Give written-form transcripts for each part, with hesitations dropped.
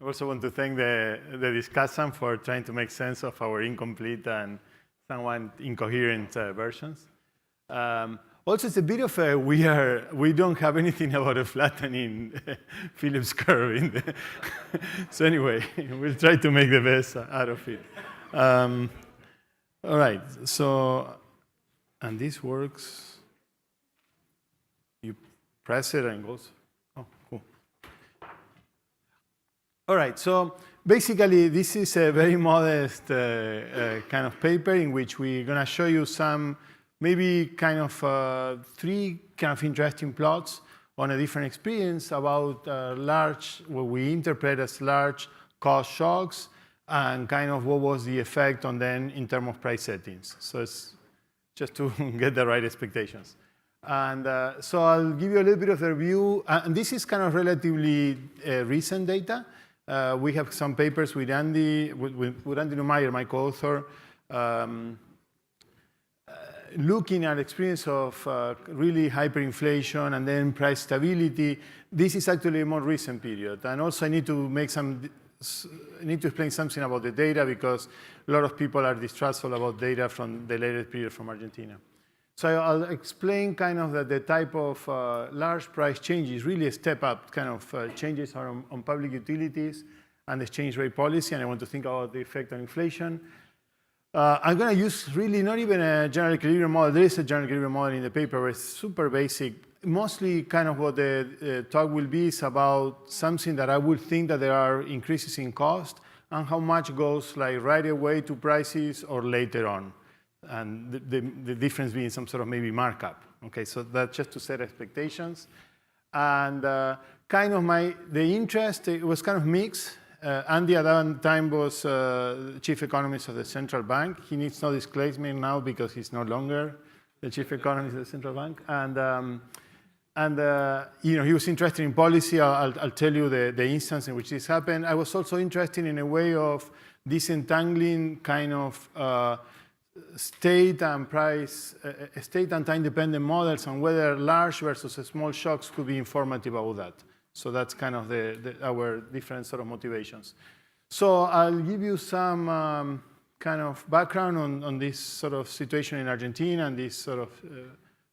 I also want to thank the discussant for trying to make sense of our incomplete and somewhat incoherent versions. Also, it's a bit of a we don't have anything about a flattening Phillips curve. So anyway, we'll try to make the best out of it. All right, so, and this works. You press it and it goes. Oh, cool. All right, so basically, this is a very modest kind of paper in which we're going to show you some maybe kind of three kind of interesting plots on a different experience about large, what we interpret as large cost shocks, and kind of what was the effect on them in terms of price settings. So it's just to get the right expectations. And so I'll give you a little bit of the review. And this is kind of relatively recent data. We have some papers with Andy Neumayer, my co-author, looking at experience of really hyperinflation and then price stability. This is actually a more recent period. And also I need to explain something about the data because a lot of people are distrustful about data from the latest period from Argentina. So I'll explain kind of the type of large price changes, really a step up kind of changes on public utilities and exchange rate policy, and I want to think about the effect on inflation. I'm going to use really not even a general equilibrium model. There is a general equilibrium model in the paper, but it's super basic. Mostly kind of what the talk will be is about something that I would think that there are increases in cost and how much goes like right away to prices or later on. And the difference being some sort of maybe markup. Okay, so that's just to set expectations. And kind of the interest, it was kind of mixed. Andy at that time was chief economist of the central bank. He needs no disclaimer now because he's no longer the chief economist of the central bank. And you know, he was interested in policy. I'll tell you the instance in which this happened. I was also interested in a way of disentangling kind of state and time-dependent models and whether large versus small shocks could be informative about that. So that's kind of our different sort of motivations. So I'll give you some kind of background on this sort of situation in Argentina and these sort of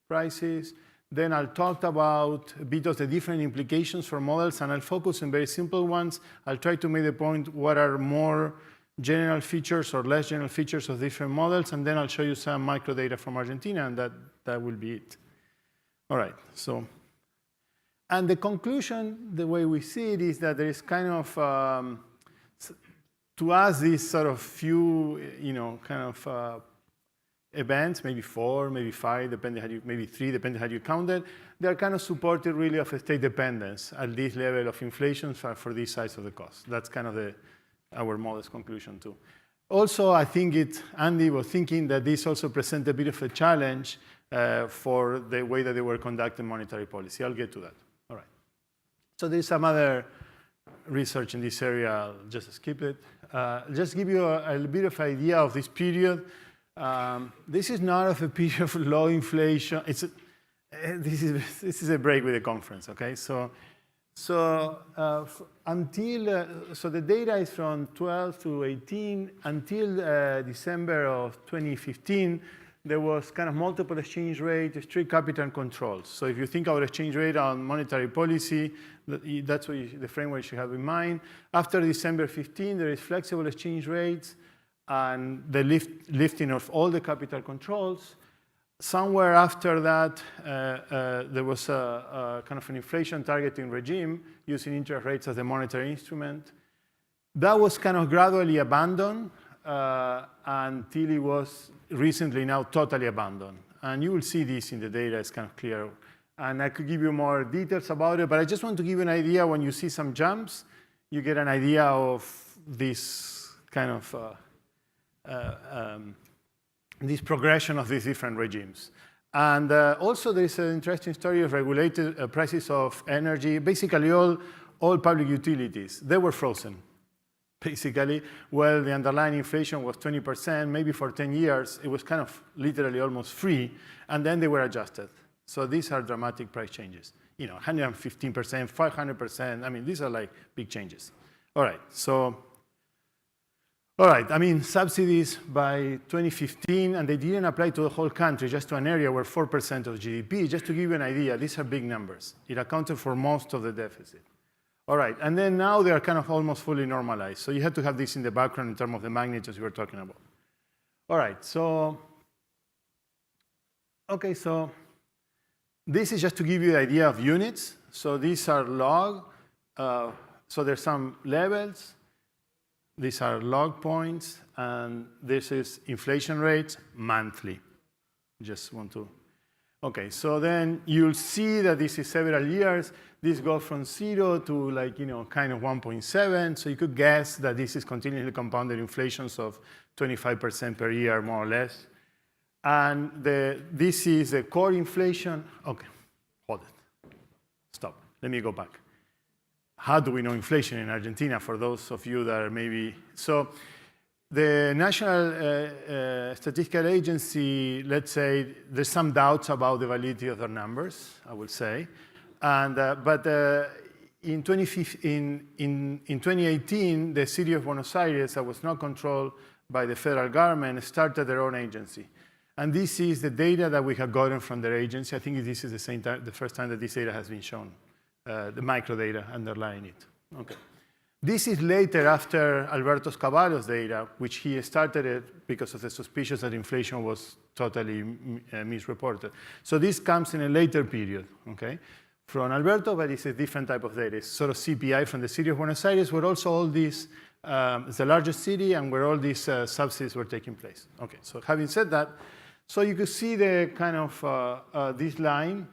prices. Then I'll talk about a bit of the different implications for models, and I'll focus on very simple ones. I'll try to make the point what are more general features or less general features of different models, and then I'll show you some micro data from Argentina, and that will be it. All right, so, and the conclusion, the way we see it, is that there is kind of, to us, these sort of few, you know, kind of events, maybe 4, maybe 5, depending how you, maybe 3, depending how you count it, they are kind of supported really of a state dependence at this level of inflation for this size of the cost. That's kind of our modest conclusion too. Also, I think Andy was thinking that this also presents a bit of a challenge for the way that they were conducting monetary policy. I'll get to that. All right. So there's some other research in this area. I'll just skip it. Just give you a bit of idea of this period. This is not of a period of low inflation. This is a break with the conference, okay? So the data is from 12 to 18. Until December of 2015, there was kind of multiple exchange rate, strict capital controls. So if you think about exchange rate on monetary policy, that's what the framework you should have in mind. After December 15, there is flexible exchange rates and the lifting of all the capital controls. Somewhere after that, there was a kind of an inflation targeting regime using interest rates as a monetary instrument. That was kind of gradually abandoned until it was recently now totally abandoned. And you will see this in the data, it's kind of clear. And I could give you more details about it, but I just want to give you an idea. When you see some jumps, you get an idea of this kind of this progression of these different regimes. And also there is an interesting story of regulated prices of energy. Basically all public utilities, they were frozen. Basically, well, the underlying inflation was 20%, maybe for 10 years, it was kind of literally almost free, and then they were adjusted. So these are dramatic price changes. You know, 115%, 500%, I mean, these are like big changes. All right, so, all right, I mean, subsidies by 2015, and they didn't apply to the whole country, just to an area where 4% of GDP. Just to give you an idea, these are big numbers. It accounted for most of the deficit. All right, and then now they are kind of almost fully normalized. So you have to have this in the background in terms of the magnitudes we were talking about. All right, so, okay, so this is just to give you the idea of units. So these are log. So there's some levels. These are log points, and this is inflation rates monthly. Just want to, okay, so then you'll see that this is several years. This goes from 0 to like, kind of 1.7. So you could guess that this is continuously compounded inflations of 25% per year, more or less. And this is the core inflation. Okay, hold it. Stop. Let me go back. How do we know inflation in Argentina, for those of you that are maybe, so the National Statistical Agency, let's say, there's some doubts about the validity of their numbers, I will say. And, but in 2018, the city of Buenos Aires, that was not controlled by the federal government, started their own agency. And this is the data that we have gotten from their agency. I think this is the first time that this data has been shown, the microdata underlying it. Okay. This is later after Alberto Cavallo's data, which he started it because of the suspicion that inflation was totally misreported. So this comes in a later period, okay? From Alberto, but it's a different type of data. It's sort of CPI from the city of Buenos Aires, where also all these, it's the largest city and where all these subsidies were taking place. Okay, so having said that, so you could see the kind of, this line,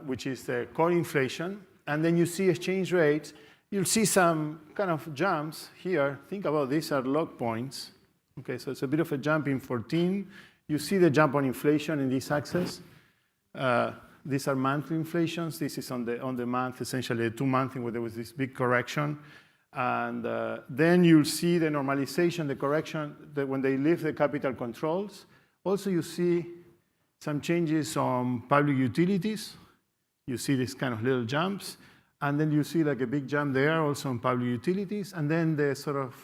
which is the core inflation, and then you see exchange rates. You'll see some kind of jumps here. Think about these are log points. Okay, so it's a bit of a jump in 14. You see the jump on inflation in this axis. These are monthly inflations. This is on the month, essentially the 2 months where there was this big correction. And then you'll see the normalization, the correction, that when they lift the capital controls. Also, you see some changes on public utilities. You see these kind of little jumps. And then you see like a big jump there also on public utilities. And then the sort of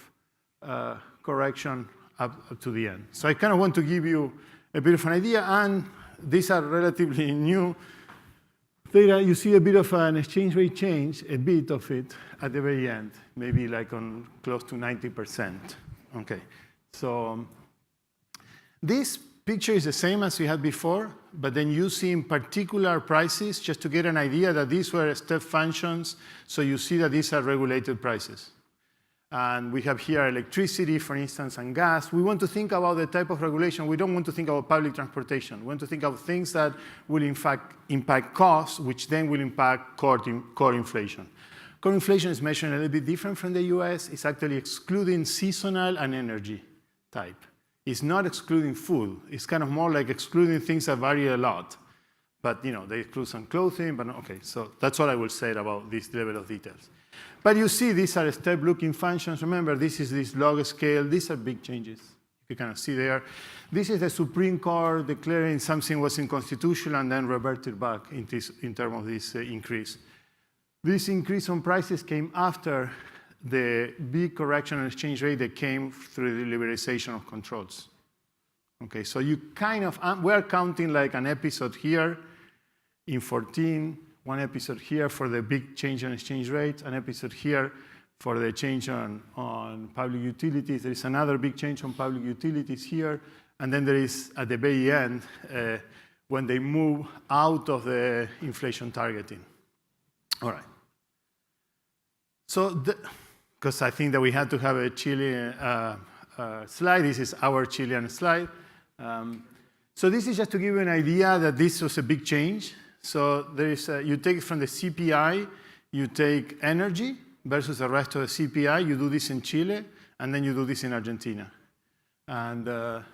correction up to the end. So I kind of want to give you a bit of an idea. And these are relatively new data. You see a bit of an exchange rate change, a bit of it at the very end, maybe like on close to 90%. Okay, so this picture is the same as we had before, but then you see in particular prices, just to get an idea that these were step functions, so you see that these are regulated prices. And we have here electricity, for instance, and gas. We want to think about the type of regulation. We don't want to think about public transportation. We want to think of things that will, in fact, impact costs, which then will impact core inflation. Core inflation is measured a little bit different from the US. It's actually excluding seasonal and energy type. It's not excluding food. It's kind of more like excluding things that vary a lot. But, they exclude some clothing, but okay. So that's what I will say about this level of details. But you see, these are step-looking functions. Remember, this is this log scale. These are big changes. You kind of see there. This is the Supreme Court declaring something was unconstitutional and then reverted back in terms of this increase. This increase on prices came after the big correction on exchange rate that came through the liberalization of controls. Okay, so you kind of, we're counting like an episode here in 14, one episode here for the big change on exchange rate, an episode here for the change on public utilities. There is another big change on public utilities here. And then there is, at the very end, when they move out of the inflation targeting. All right. So, because I think that we had to have a Chilean slide. This is our Chilean slide. So this is just to give you an idea that this was a big change. So there is you take it from the CPI, you take energy versus the rest of the CPI. You do this in Chile, and then you do this in Argentina. And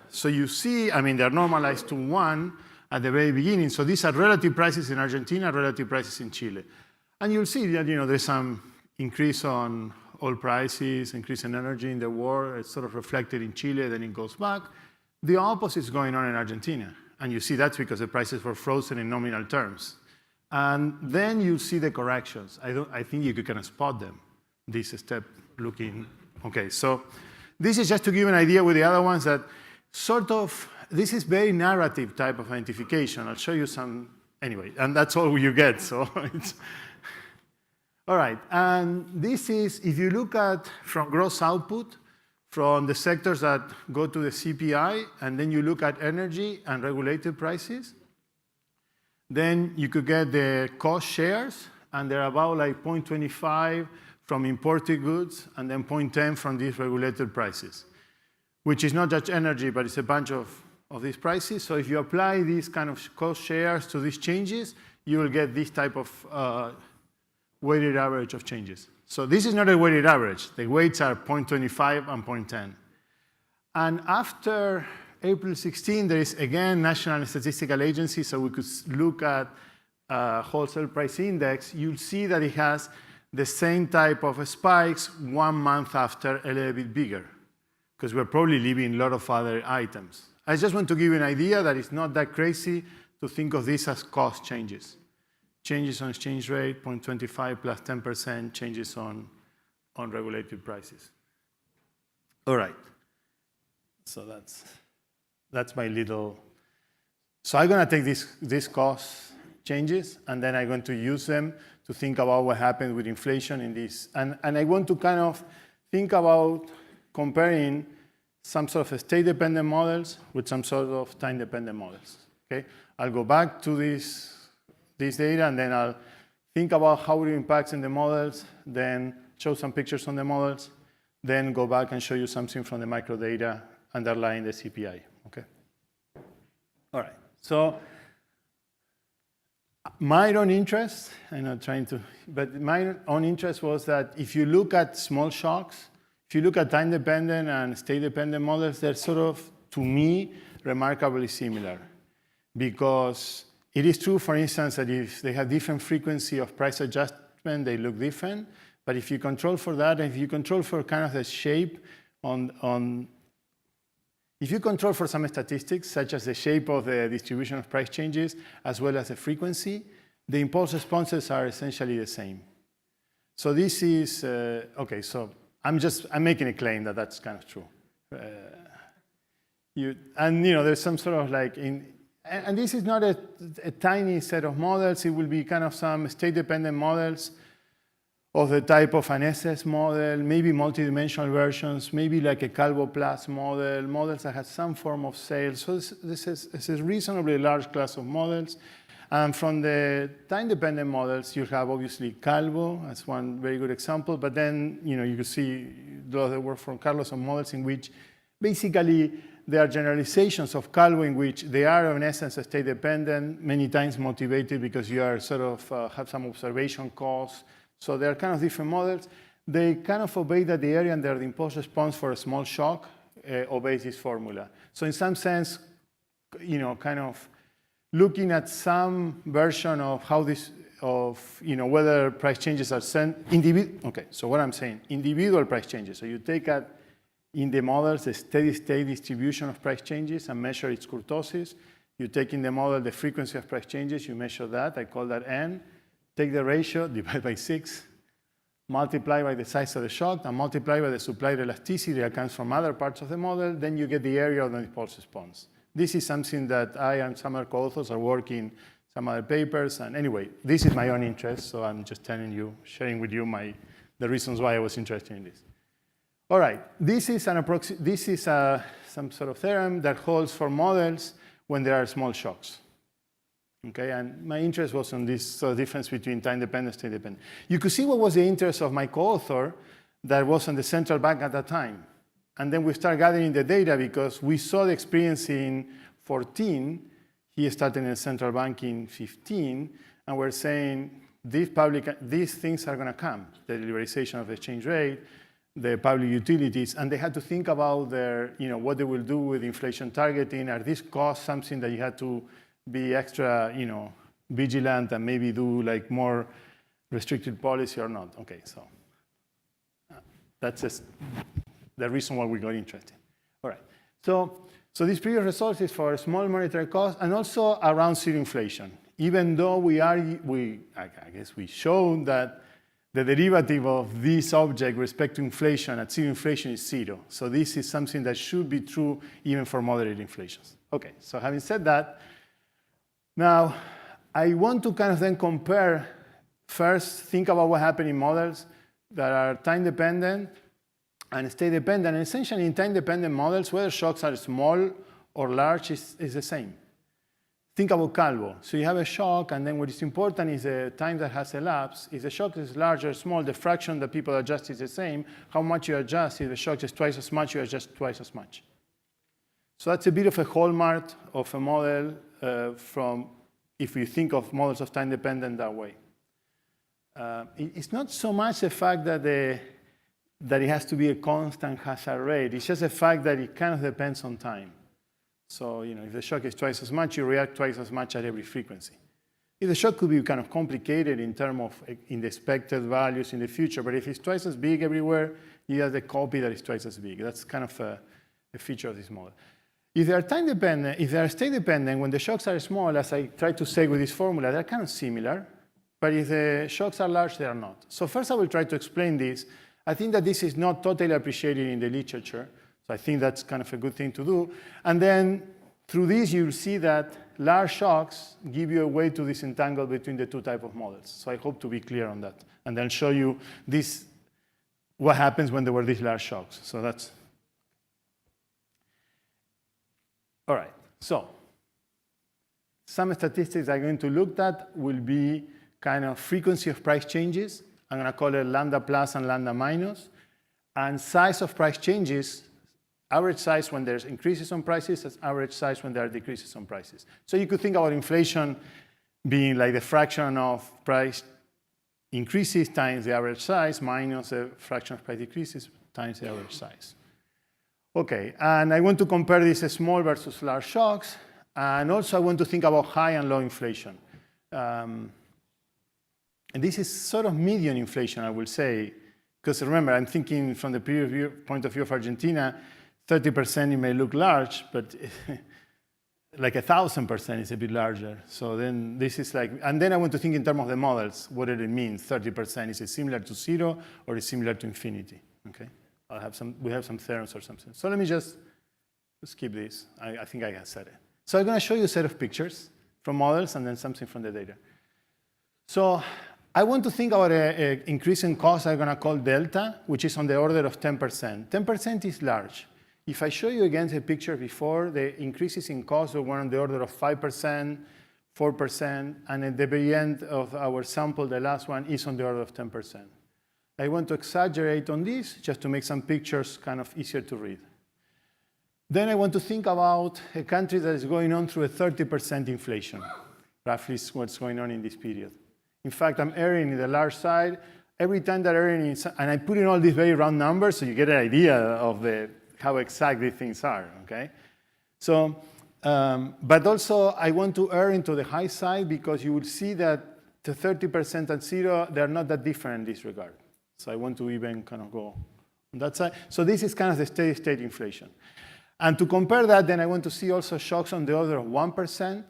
so you see, I mean, they're normalized to 1 at the very beginning. So these are relative prices in Argentina, relative prices in Chile. And you'll see that, there's some increase on oil prices, increase in energy in the war. It's sort of reflected in Chile, then it goes back. The opposite is going on in Argentina. And you see that's because the prices were frozen in nominal terms. And then you see the corrections. I think you could kind of spot them. this step looking, okay. So this is just to give you an idea with the other ones that sort of, this is very narrative type of identification. I'll show you some, anyway, and that's all you get, so it's, all right, and this is, if you look at from gross output, from the sectors that go to the CPI, and then you look at energy and regulated prices, then you could get the cost shares, and they're about like 0.25 from imported goods, and then 0.10 from these regulated prices, which is not just energy, but it's a bunch of these prices. So if you apply these kind of cost shares to these changes, you will get this type of weighted average of changes. So this is not a weighted average. The weights are 0.25 and 0.10. And after April 16, there is again National Statistical Agency, so we could look at wholesale price index. You'll see that it has the same type of spikes 1 month after, a little bit bigger, because we're probably leaving a lot of other items. I just want to give you an idea that it's not that crazy to think of this as cost changes. Changes on exchange rate, 0.25 plus 10%, changes on regulated prices. All right, so that's my little, so I'm gonna take these cost changes, and then I'm going to use them to think about what happened with inflation in this. And I want to kind of think about comparing some sort of state-dependent models with some sort of time-dependent models, okay? I'll go back to this data, and then I'll think about how it impacts in the models, then show some pictures on the models, then go back and show you something from the microdata underlying the CPI, okay? All right, so my own interest, I'm not trying to, but my own interest was that if you look at small shocks, if you look at time-dependent and state-dependent models, they're sort of, to me, remarkably similar. Because it is true, for instance, that if they have different frequency of price adjustment, they look different. But if you control for that, and if you control for kind of the shape if you control for some statistics, such as the shape of the distribution of price changes, as well as the frequency, the impulse responses are essentially the same. So this is, okay, so I'm making a claim that that's kind of true. There's some sort of like, and this is not a tiny set of models. It will be kind of some state-dependent models of the type of an SS model, maybe multidimensional versions, maybe like a Calvo Plus model, models that have some form of sales. So this is a reasonably large class of models. And from the time-dependent models, you have obviously Calvo as one very good example, but then you can see the other work from Carlos on models in which basically there are generalizations of Calvo in which they are in essence state-dependent, many times motivated because you are sort of have some observation costs. So they are kind of different models. They kind of obey that the area under the impulse response for a small shock obeys this formula. So in some sense, kind of looking at some version of how this, whether price changes are sent, okay, so what I'm saying, individual price changes. So you take in the models the steady-state distribution of price changes and measure its kurtosis. You take in the model the frequency of price changes, you measure that, I call that N. Take the ratio, divide by 6, multiply by the size of the shock, and multiply by the supplied elasticity that comes from other parts of the model, then you get the area of the impulse response. This is something that I and some other co-authors are working, some other papers, and anyway, this is my own interest, so I'm just telling you, sharing with you the reasons why I was interested in this. All right, this is some sort of theorem that holds for models when there are small shocks. Okay, and my interest was on this sort of difference between time-dependent and state-dependent. You could see what was the interest of my co-author that was on the central bank at that time. And then we started gathering the data because we saw the experience in 14. He started in the central bank in 15, and we're saying these things are going to come, the liberalization of the exchange rate, the public utilities, and they had to think about what they will do with inflation targeting. Are these costs something that you had to be extra, vigilant and maybe do like more restricted policy or not? Okay, so that's just the reason why we got interested. All right, so these previous results is for small monetary cost and also around zero inflation. Even though I guess we showed that the derivative of this object with respect to inflation at zero inflation is 0. So this is something that should be true even for moderate inflations. Okay, so having said that, now I want to kind of then compare, first think about what happened in models that are time dependent and state dependent. And essentially in time dependent models, whether shocks are small or large is the same. Think about Calvo. So you have a shock, and then what is important is the time that has elapsed. If the shock is large or small, the fraction that people adjust is the same. How much you adjust, if the shock is twice as much, you adjust twice as much. So that's a bit of a hallmark of a model from, if you think of models of time dependent that way. It's not so much the fact that it has to be a constant hazard rate. It's just the fact that it kind of depends on time. So, if the shock is twice as much, you react twice as much at every frequency. If the shock could be kind of complicated in terms of in the expected values in the future, but if it's twice as big everywhere, you have the copy that is twice as big. That's kind of a feature of this model. If they are time dependent, if they are state dependent, when the shocks are small, as I try to say with this formula, they're kind of similar. But if the shocks are large, they are not. So first I will try to explain this. I think that this is not totally appreciated in the literature. So I think that's kind of a good thing to do. And then through this, you'll see that large shocks give you a way to disentangle between the two types of models. So I hope to be clear on that. And then show you this, what happens when there were these large shocks. So that's, all right. So some statistics I'm going to look at will be kind of frequency of price changes. I'm going to call it lambda plus and lambda minus. And size of price changes, average size when there's increases on prices, as average size when there are decreases on prices. So you could think about inflation being like the fraction of price increases times the average size minus the fraction of price decreases times the average size. Okay, and I want to compare this small versus large shocks. And also I want to think about high and low inflation. And this is sort of median inflation, I will say. Because remember, I'm thinking from the point of view of Argentina, 30% it may look large, but like 1,000% is a bit larger. So then this is like, and then I want to think in terms of the models. What did it mean? 30%, is it similar to 0 or is it similar to infinity? Okay, we have some theorems or something. So let me just skip this. I think I have said it. So I'm going to show you a set of pictures from models and then something from the data. So I want to think about an increase in cost I'm going to call delta, which is on the order of 10%. 10% is large. If I show you again the picture before, the increases in cost were on the order of 5%, 4%, and at the very end of our sample, the last one is on the order of 10%. I want to exaggerate on this just to make some pictures kind of easier to read. Then I want to think about a country that is going on through a 30% inflation, roughly is what's going on in this period. In fact, I'm erring in the large side. Every time that erring is, and I put in all these very round numbers so you get an idea of how exact these things are, okay? So, but also I want to err into the high side because you will see that the 30% and 0, they're not that different in this regard. So I want to even kind of go on that side. So this is kind of the steady state inflation. And to compare that, then I want to see also shocks on the order of 1%,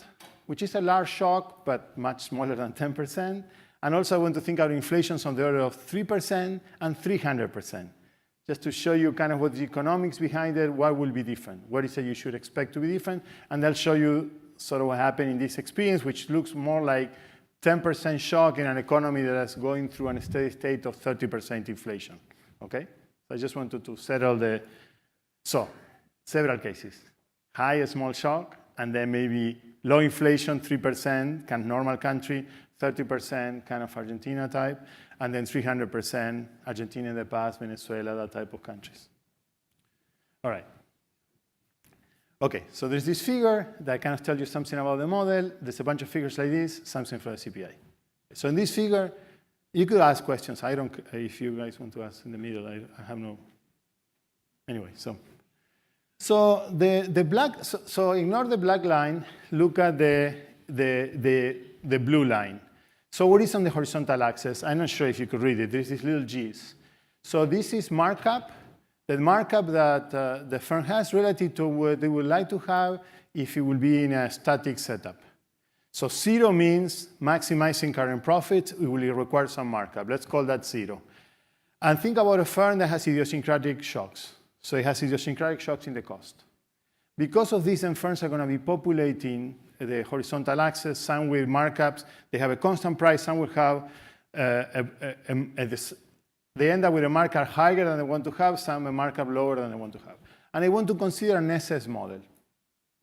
which is a large shock, but much smaller than 10%. And also I want to think of inflations on the order of 3% and 300%, just to show you kind of what the economics behind it, what will be different, what is it you should expect to be different, and I'll show you sort of what happened in this experience, which looks more like 10% shock in an economy that is going through a steady state of 30% inflation, okay? So I just wanted to settle so several cases, high, small shock, and then maybe low inflation, 3%, kind of normal country, 30% kind of Argentina type, and then 300% Argentina in the past, Venezuela, that type of countries. All right. Okay, so there's this figure that kind of tells you something about the model. There's a bunch of figures like this, something for the CPI. So in this figure, you could ask questions. I don't, if you guys want to ask in the middle, I have no, anyway, so the black, so ignore the black line, look at the blue line. So what is on the horizontal axis? I'm not sure if you could read it. There's these little g's. So this is markup, the markup that the firm has relative to what they would like to have if it will be in a static setup. So 0 means maximizing current profit. It will require some markup. Let's call that 0. And think about a firm that has idiosyncratic shocks. So it has idiosyncratic shocks in the cost. Because of this, then firms are going to be populating the horizontal axis, some with markups. They have a constant price. Some will have, they end up with a markup higher than they want to have, some a markup lower than they want to have. And I want to consider an SS model.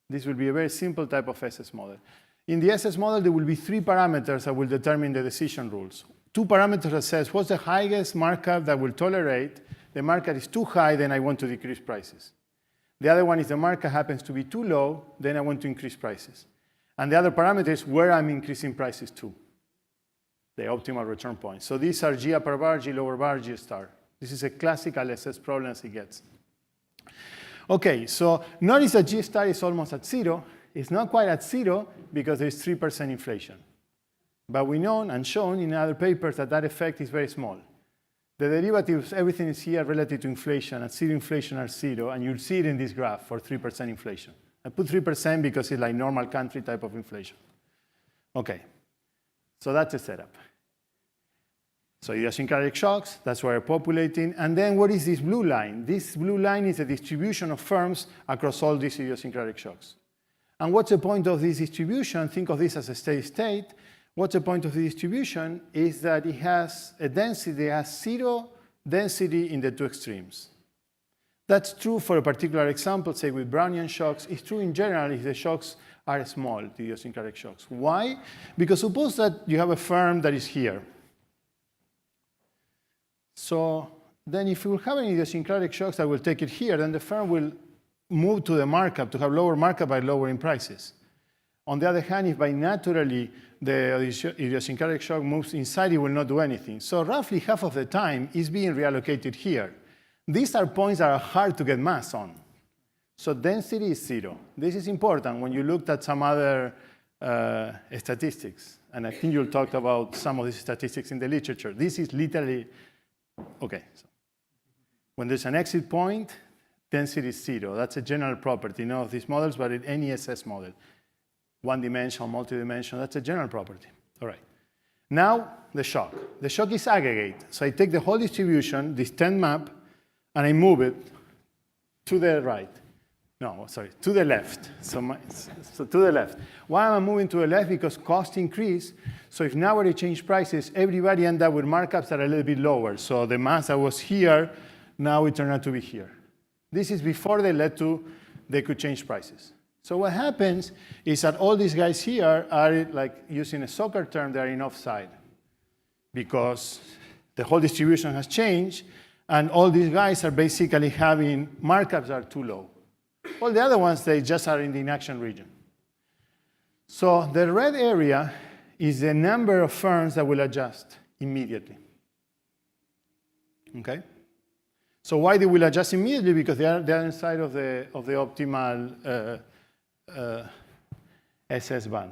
This will be a very simple type of SS model. In the SS model, there will be 3 parameters that will determine the decision rules. 2 parameters that says, what's the highest markup that will tolerate? The markup is too high, then I want to decrease prices. The other one is the markup happens to be too low, then I want to increase prices. And the other parameter is where I'm increasing prices to, the optimal return point. So these are G upper bar, G lower bar, G star. This is a classical SS problem as it gets. Okay, so notice that G star is almost at 0. It's not quite at 0 because there's 3% inflation. But we know and shown in other papers that that effect is very small. The derivatives, everything is here relative to inflation. At 0 inflation are 0, and you'll see it in this graph for 3% inflation. I put 3% because it's like normal country type of inflation. Okay, so that's the setup. So idiosyncratic shocks, that's where we're populating. And then what is this blue line? This blue line is a distribution of firms across all these idiosyncratic shocks. And what's the point of this distribution? Think of this as a steady state. What's the point of the distribution is that it has a density, it has 0 density in the 2 extremes. That's true for a particular example, say with Brownian shocks. It's true in general if the shocks are small, the idiosyncratic shocks. Why? Because suppose that you have a firm that is here. So then if you have any idiosyncratic shocks that will take it here, then the firm will move to the markup, to have lower markup by lowering prices. On the other hand, if by naturally the idiosyncratic shock moves inside, it will not do anything. So roughly half of the time is being reallocated here. These are points that are hard to get mass on. So density is 0. This is important when you looked at some other statistics. And I think you'll talk about some of these statistics in the literature. This is literally, okay. So when there's an exit point, density is 0. That's a general property, not of these models, but in any SS model. One-dimensional, multi-dimensional, that's a general property. All right. Now, the shock. The shock is aggregate. So I take the whole distribution, this 10 map, and I move it to the right. No, sorry, to the left. So to the left. Why am I moving to the left? Because costs increase. So if now I change prices, everybody ends up with markups that are a little bit lower. So the mass that was here, now it turned out to be here. This is before they could change prices. So what happens is that all these guys here are, like using a soccer term, they're in offside because the whole distribution has changed, and all these guys are basically having markups that are too low. All the other ones, they just are in the inaction region. So the red area is the number of firms that will adjust immediately. Okay? So why they will adjust immediately? Because they are inside of the optimal SS band.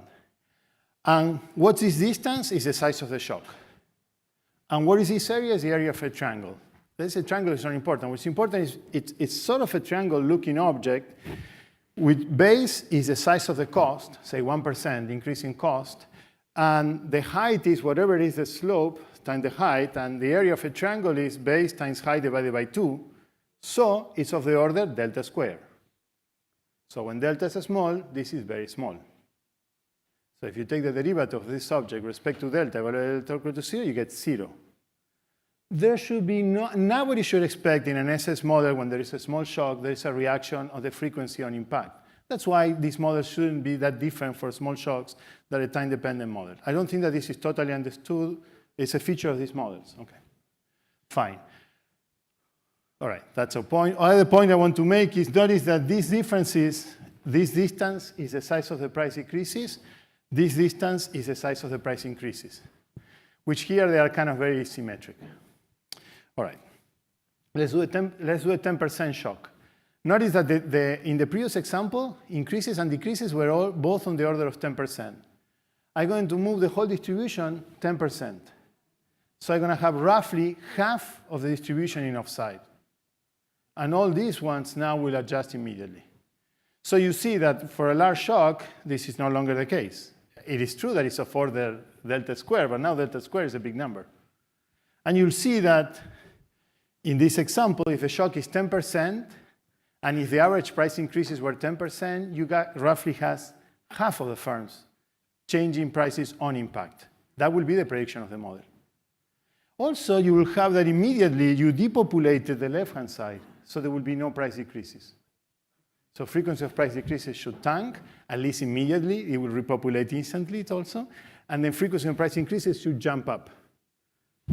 And what's this distance? Is the size of the shock. And what is this area? Is the area of a triangle. This triangle is not important. What's important is it's sort of a triangle-looking object, with base is the size of the cost, say 1% increase in cost, and the height is whatever is the slope times the height, and the area of a triangle is base times height divided by 2, so it's of the order delta square. So when delta is small, this is very small. So if you take the derivative of this object with respect to delta, delta equal to 0, you get 0. There should be nobody should expect in an SS model when there is a small shock, there is a reaction of the frequency on impact. That's why these models shouldn't be that different for small shocks than a time-dependent model. I don't think that this is totally understood. It's a feature of these models. Okay, fine. All right, that's a point. Other point I want to make is notice that these differences, this distance is the size of the price decreases. This distance is the size of the price increases, which here they are kind of very symmetric. All right, let's do a 10% shock. Notice that in the previous example, increases and decreases were both on the order of 10%. I'm going to move the whole distribution 10%. So I'm going to have roughly half of the distribution in offside. And all these ones now will adjust immediately. So you see that for a large shock, this is no longer the case. it is true that it's of order delta squared, but now delta squared is a big number. And you'll see that in this example, if the shock is 10%, and if the average price increases were 10%, you got roughly has half of the firms changing prices on impact. That will be the prediction of the model. Also, you will have that immediately you depopulated the left-hand side, so there will be no price decreases. So frequency of price decreases should tank, at least immediately. It will repopulate instantly also. And then frequency of price increases should jump up.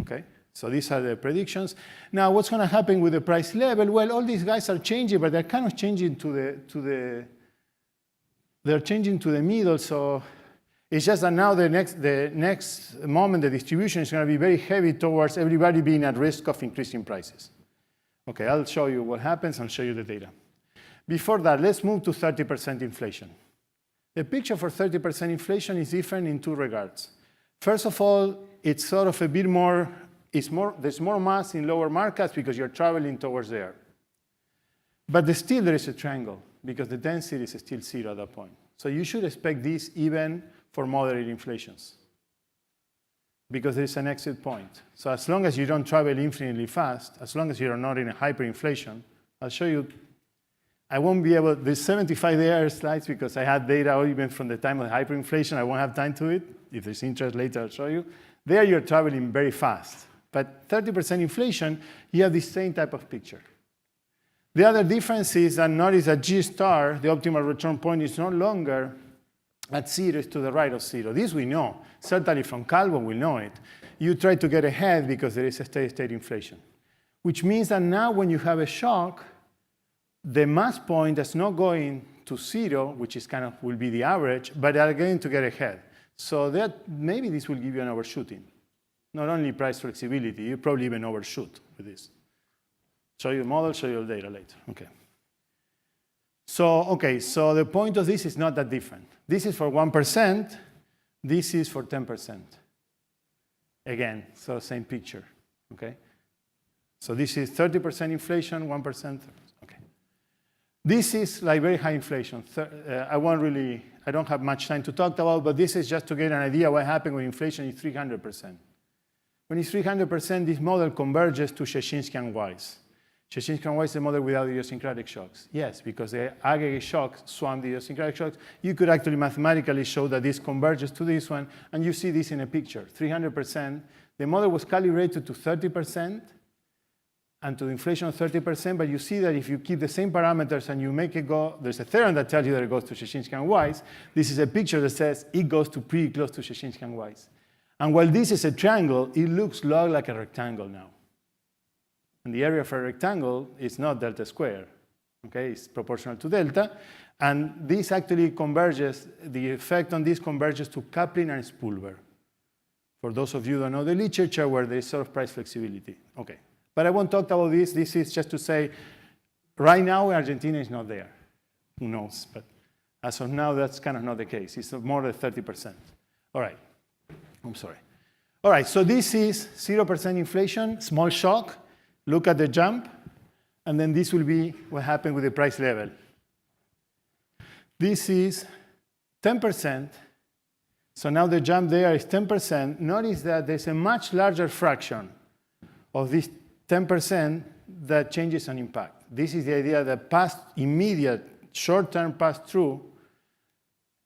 Okay? So these are the predictions. Now, what's going to happen with the price level? Well, all these guys are changing, but they're kind of changing they're changing to the middle. So it's just that now the next moment, the distribution is going to be very heavy towards everybody being at risk of increasing prices. Okay, I'll show you what happens and show you the data. Before that, let's move to 30% inflation. The picture for 30% inflation is different in two regards. First of all, it's sort of a bit more, there's more mass in lower markets because you're traveling towards there. But still there is a triangle because the density is still 0 at that point. So you should expect this even for moderate inflations because there is an exit point. So as long as you don't travel infinitely fast, as long as you're not in a hyperinflation, I'll show you. I won't be able, there's 75 there slides because I had data even from the time of hyperinflation. I won't have time to it. If there's interest later, I'll show you. There you're traveling very fast. But 30% inflation, you have the same type of picture. The other difference is that notice that G star, the optimal return point, is no longer at 0, it's to the right of 0. This we know. Certainly from Calvo, we know it. You try to get ahead because there is a steady-state inflation, which means that now when you have a shock, the mass point is not going to 0, which is kind of will be the average, but are going to get ahead. So that maybe this will give you an overshooting. Not only price flexibility, you probably even overshoot with this. Show you the model, show you the data later. Okay. So the point of this is not that different. This is for 1%. This is for 10%. Again, so same picture. Okay. So this is 30% inflation, 1%. Okay. This is like very high inflation. I don't have much time to talk about, but this is just to get an idea what happened when inflation is 300%. When it's 300%, this model converges to Szczeciński and Weiss. Szczeciński and Weiss is a model without idiosyncratic shocks. Yes, because the aggregate shocks swamp the idiosyncratic shocks. You could actually mathematically show that this converges to this one, and you see this in a picture, 300%. The model was calibrated to 30% and to the inflation of 30%, but you see that if you keep the same parameters and you make it go, there's a theorem that tells you that it goes to Szczeciński and Weiss. This is a picture that says it goes to pretty close to Szczeciński and Weiss. And while this is a triangle, it looks a lot like a rectangle now. And the area of a rectangle is not delta squared. Okay, it's proportional to delta. And this actually converges, the effect on this converges to coupling and spillover. For those of you who don't know the literature where there is sort of price flexibility. Okay, but I won't talk about this. This is just to say, right now Argentina is not there. Who knows? But as of now, that's kind of not the case. It's more than 30%. All right. I'm sorry. All right, so this is 0% inflation, small shock. Look at the jump, and then this will be what happened with the price level. This is 10%. So now the jump there is 10%. Notice that there's a much larger fraction of this 10% that changes on impact. This is the idea that immediate, short-term pass-through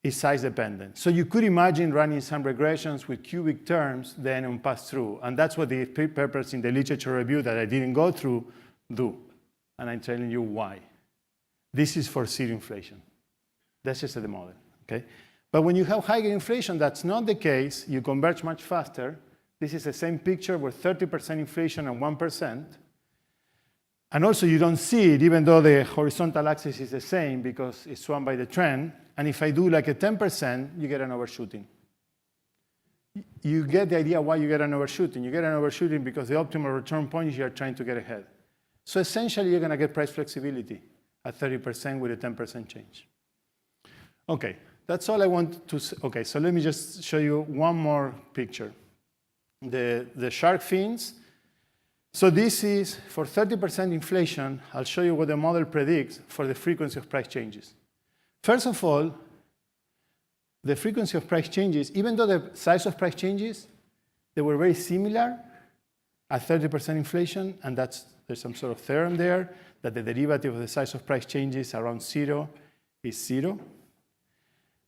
is size dependent. So you could imagine running some regressions with cubic terms then on pass-through. And that's what the papers in the literature review that I didn't go through do. And I'm telling you why. This is for zero inflation. That's just the model, okay? But when you have higher inflation, that's not the case. You converge much faster. This is the same picture with 30% inflation and 1%. And also you don't see it, even though the horizontal axis is the same because it's swamped by the trend. And if I do like a 10%, you get an overshooting. You get the idea why you get an overshooting. You get an overshooting because the optimal return point is you're trying to get ahead. So essentially, you're going to get price flexibility at 30% with a 10% change. Okay, that's all I want to say. Okay, so let me just show you one more picture. The shark fins. So this is for 30% inflation. I'll show you what the model predicts for the frequency of price changes. First of all, the frequency of price changes, even though the size of price changes, they were very similar at 30% inflation, and there's some sort of theorem there that the derivative of the size of price changes around 0 is 0.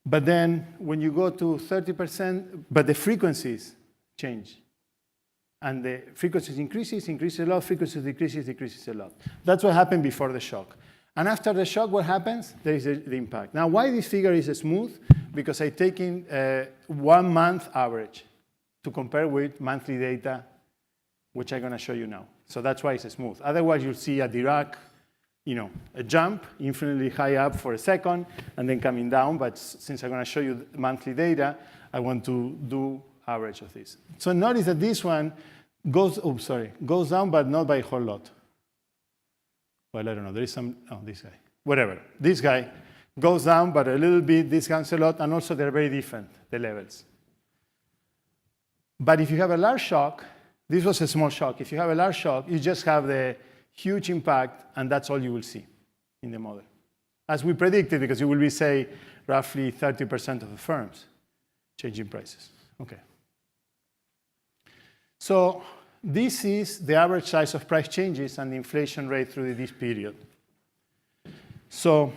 But then when you go to 30%, but the frequencies change. And the frequencies increase a lot, frequencies decreases a lot. That's what happened before the shock. And after the shock, what happens? There is the impact. Now, why this figure is smooth? Because I take in 1 month average to compare with monthly data, which I'm going to show you now. So that's why it's smooth. Otherwise, you'll see a Dirac, a jump infinitely high up for a second and then coming down. But since I'm going to show you monthly data, I want to do average of this. So notice that this one goes down, but not by a whole lot. Well, I don't know. There is this guy. Whatever. This guy goes down, but a little bit. This comes a lot, and also they're very different, the levels. But if you have a large shock, this was a small shock. If you have a large shock, you just have the huge impact, and that's all you will see in the model. As we predicted, because you will be, say, roughly 30% of the firms changing prices. Okay. So this is the average size of price changes and the inflation rate through this period. So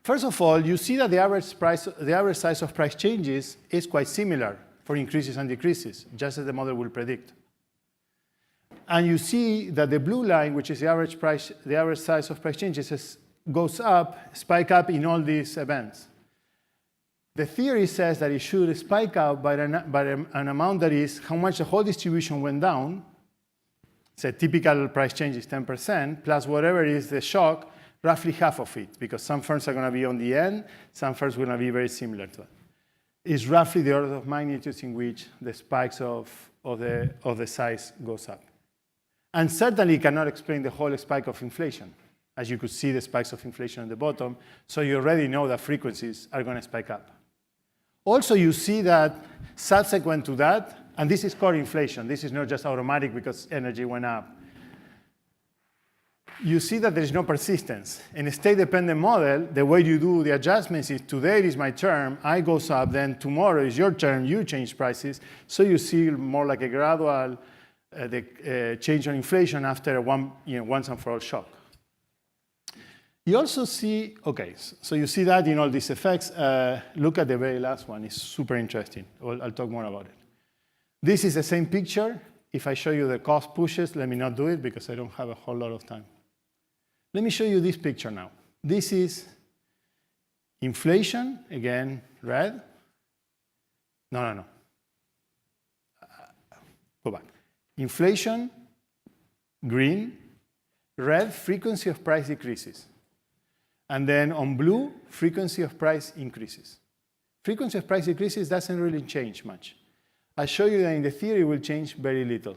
first of all, you see that the average size of price changes is quite similar for increases and decreases, just as the model will predict. And you see that the blue line, which is the average size of price changes, goes up, spike up in all these events. The theory says that it should spike up by an amount that is how much the whole distribution went down. So typical price change is 10%, plus whatever is the shock, roughly half of it, because some firms are going to be on the end, some firms are going to be very similar to it. It's roughly the order of magnitude in which the spikes of the size goes up. And certainly cannot explain the whole spike of inflation. As you could see the spikes of inflation at the bottom, so you already know that frequencies are going to spike up. Also, you see that subsequent to that, and this is core inflation. This is not just automatic because energy went up. You see that there is no persistence. In a state-dependent model, the way you do the adjustments is today is my term, I goes up, then tomorrow is your term, you change prices. So you see more like a gradual change on inflation after a once and for all shock. You also see, okay, so you see that in all these effects. Look at the very last one. It's super interesting. I'll talk more about it. This is the same picture. If I show you the cost pushes, let me not do it because I don't have a whole lot of time. Let me show you this picture now. This is inflation, again, red. No. Go back. Inflation, green, red, frequency of price decreases. And then on blue, frequency of price increases. Frequency of price decreases doesn't really change much. I'll show you that in the theory it will change very little.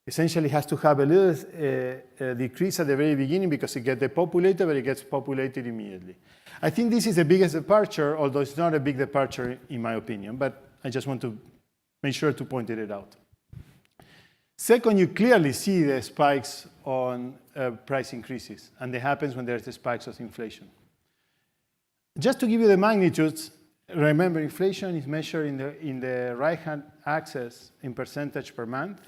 Essentially, it has to have a little decrease at the very beginning because it gets depopulated, but it gets populated immediately. I think this is the biggest departure, although it's not a big departure in my opinion, but I just want to make sure to point it out. Second, you clearly see the spikes on price increases, and it happens when there's the spikes of inflation. Just to give you the magnitudes, remember inflation is measured in the right-hand axis in percentage per month,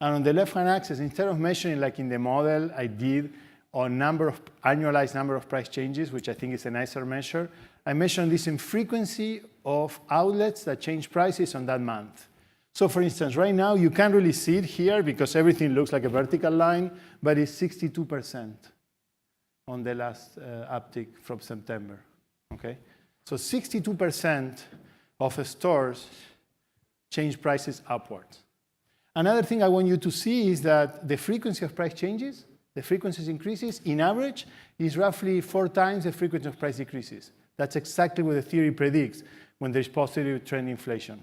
and on the left-hand axis, instead of measuring like in the model I did on annualized number of price changes, which I think is a nicer measure, I measured this in frequency of outlets that change prices on that month. So for instance, right now, you can't really see it here because everything looks like a vertical line, but it's 62% on the last uptick from September, okay? So 62% of stores change prices upwards. Another thing I want you to see is that the frequency of price changes, the frequency increases, in average, is roughly 4 times the frequency of price decreases. That's exactly what the theory predicts when there's positive trend inflation.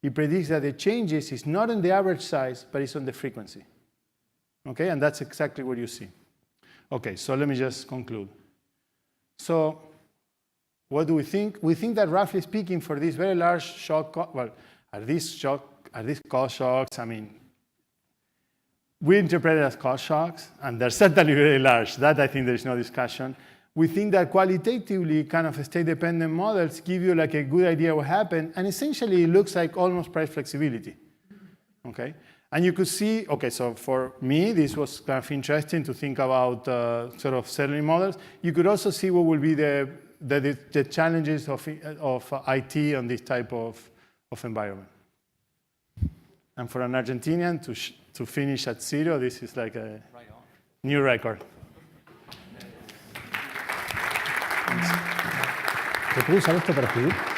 It predicts that the changes is not on the average size, but it's on the frequency. Okay, and that's exactly what you see. Okay, so let me just conclude. So what do we think? We think that roughly speaking, for this very large shock, well, are these cost shocks? I mean, we interpret it as cost shocks, and they're certainly very large. That I think there is no discussion. we think that qualitatively kind of state-dependent models give you like a good idea what happened, and essentially it looks like almost price flexibility, okay? And you could see, okay, so for me, this was kind of interesting to think about sort of settling models. You could also see what will be the challenges of IT on this type of environment. And for an Argentinian to finish at 0, this is like a new record. ¿Te puedo usar esto para escribir?